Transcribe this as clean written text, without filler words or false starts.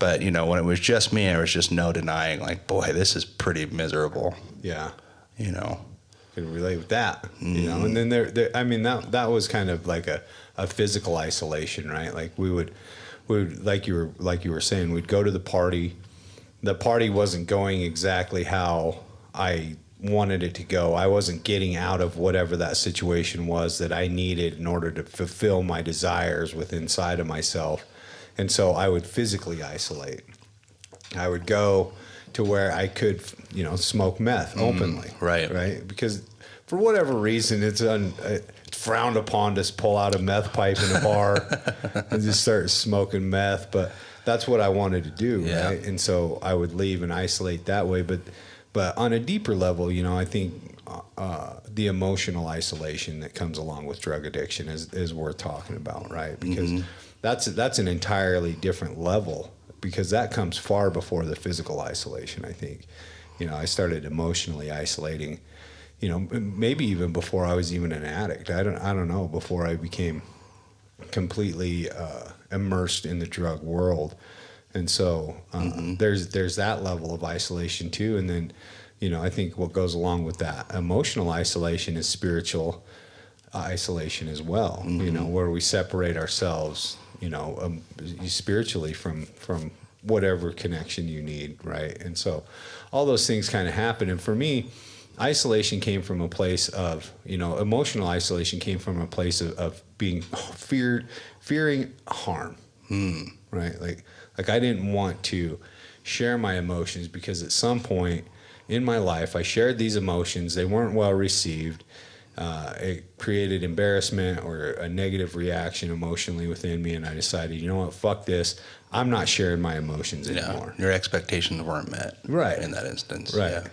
But, you know, when it was just me, there was just no denying, like, boy, this is pretty miserable. Yeah. You know. Can relate with that, you know. And then there I mean, that was kind of like a physical isolation, right? Like we would like you were saying, we'd go to the party. The party wasn't going exactly how I wanted it to go. I wasn't getting out of whatever that situation was that I needed in order to fulfill my desires within inside of myself. And so I would physically isolate. I would go to where I could, you know, smoke meth openly. Right. Because for whatever reason, it's frowned upon to pull out a meth pipe in a bar and just start smoking meth. But that's what I wanted to do. Yeah. Right. And so I would leave and isolate that way. But on a deeper level, you know, I think the emotional isolation that comes along with drug addiction is worth talking about. Right. Because that's an entirely different level, because that comes far before the physical isolation, I think. You know, I started emotionally isolating, you know, maybe even before I was even an addict. I don't know, before I became completely immersed in the drug world. And so there's that level of isolation too. And then, you know, I think what goes along with that emotional isolation is spiritual isolation as well, you know, where we separate ourselves, you know, spiritually from whatever connection you need, right? And so all those things kind of happen. And for me, isolation came from a place of, you know, emotional isolation came from a place of being fearing harm, right? Like I didn't want to share my emotions, because at some point in my life, I shared these emotions. They weren't well received. It created embarrassment or a negative reaction emotionally within me, and I decided, you know what, fuck this. I'm not sharing my emotions anymore. Your expectations weren't met, right, in that instance, right? Yeah.